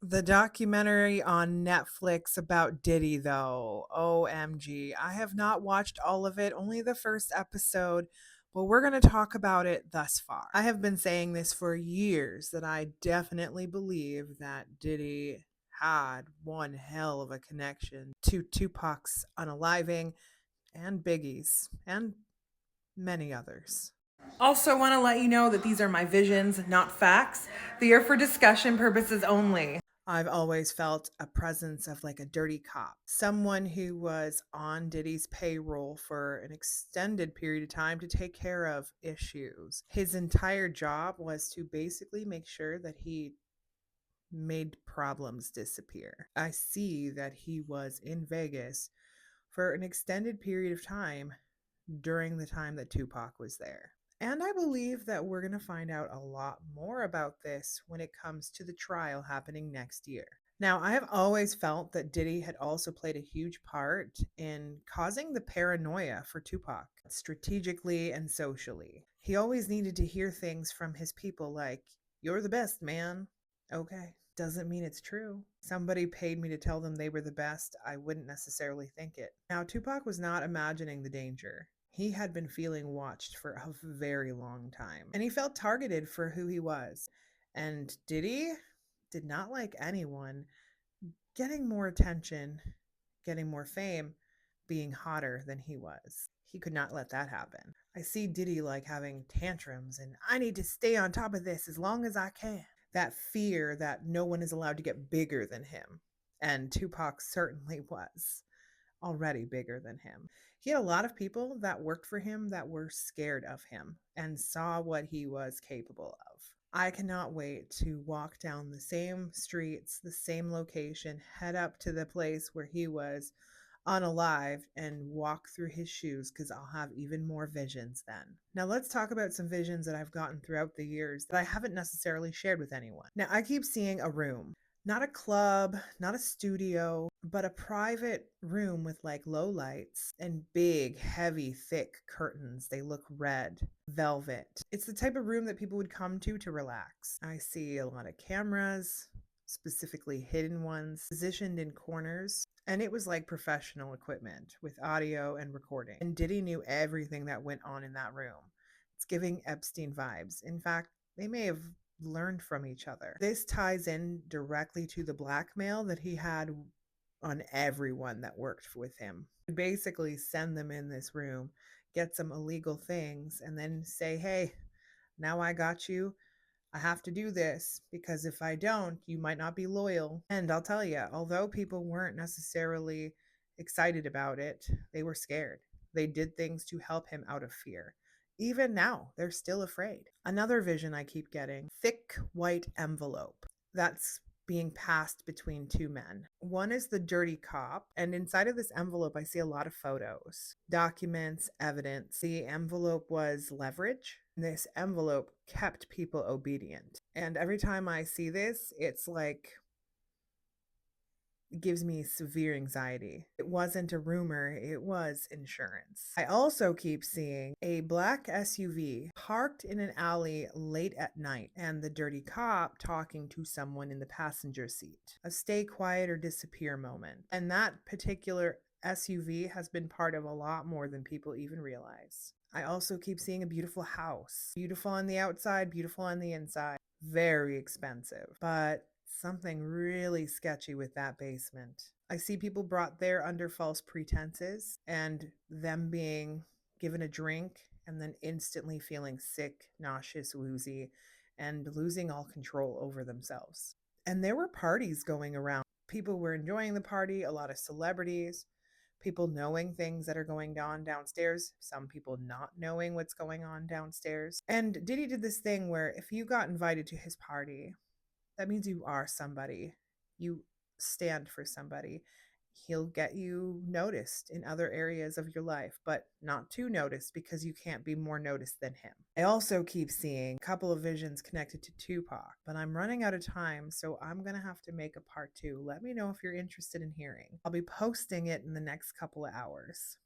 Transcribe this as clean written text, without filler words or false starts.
The documentary on Netflix about Diddy, though, OMG. I have not watched all of it, only the first episode, but we're going to talk about it thus far. I have been saying this for years that I definitely believe that Diddy had one hell of a connection to Tupac's unaliving and Biggie's and many others. Also, want to let you know that these are my visions, not facts. They are for discussion purposes only. I've always felt a presence of like a dirty cop, someone who was on Diddy's payroll for an extended period of time to take care of issues. His entire job was to basically make sure that he made problems disappear. I see that he was in Vegas for an extended period of time during the time that Tupac was there. And I believe that we're going to find out a lot more about this when it comes to the trial happening next year. Now, I have always felt that Diddy had also played a huge part in causing the paranoia for Tupac, strategically and socially. He always needed to hear things from his people like, "You're the best, man." Okay. Doesn't mean it's true. Somebody paid me to tell them they were the best. I wouldn't necessarily think it. Now, Tupac was not imagining the danger. He had been feeling watched for a very long time, and he felt targeted for who he was. And Diddy did not like anyone getting more attention, getting more fame, being hotter than he was. He could not let that happen. I see Diddy like having tantrums and I need to stay on top of this as long as I can. That fear that no one is allowed to get bigger than him. And Tupac certainly was already bigger than him. He had a lot of people that worked for him that were scared of him and saw what he was capable of. I cannot wait to walk down the same streets, the same location, head up to the place where he was unalived and walk through his shoes because I'll have even more visions then. Now, let's talk about some visions that I've gotten throughout the years that I haven't necessarily shared with anyone. Now, I keep seeing a room. Not a club, not a studio, but a private room with like low lights and big, heavy, thick curtains. They look red, velvet. It's the type of room that people would come to relax. I see a lot of cameras, specifically hidden ones, positioned in corners. And it was like professional equipment with audio and recording. And Diddy knew everything that went on in that room. It's giving Epstein vibes. In fact, they may have learned from each other. This ties in directly to the blackmail that he had on everyone that worked with him. Basically, send them in this room, get some illegal things, and then say, "Hey, now I got you. I have to do this because if I don't, you might not be loyal." And I'll tell you, although people weren't necessarily excited about it, they were scared. They did things to help him out of fear. Even now, they're still afraid. Another vision I keep getting, thick white envelope that's being passed between two men. One is the dirty cop, and inside of this envelope, I see a lot of photos, documents, evidence. The envelope was leverage. This envelope kept people obedient. And every time I see this, it's like it gives me severe anxiety. It wasn't a rumor, it was insurance. I also keep seeing a black SUV parked in an alley late at night and the dirty cop talking to someone in the passenger seat. A stay quiet or disappear moment. And that particular SUV has been part of a lot more than people even realize. I also keep seeing a beautiful house. Beautiful on the outside, beautiful on the inside. Very expensive, but something really sketchy with that basement. I see people brought there under false pretenses and them being given a drink and then instantly feeling sick, nauseous, woozy, and losing all control over themselves. And there were parties going around. People were enjoying the party, a lot of celebrities, people knowing things that are going on downstairs, some people not knowing what's going on downstairs. And Diddy did this thing where if you got invited to his party, that means you are somebody. You stand for somebody. He'll get you noticed in other areas of your life, but not too noticed because you can't be more noticed than him. I also keep seeing a couple of visions connected to Tupac, but I'm running out of time, so I'm going to have to make a part two. Let me know if you're interested in hearing. I'll be posting it in the next couple of hours.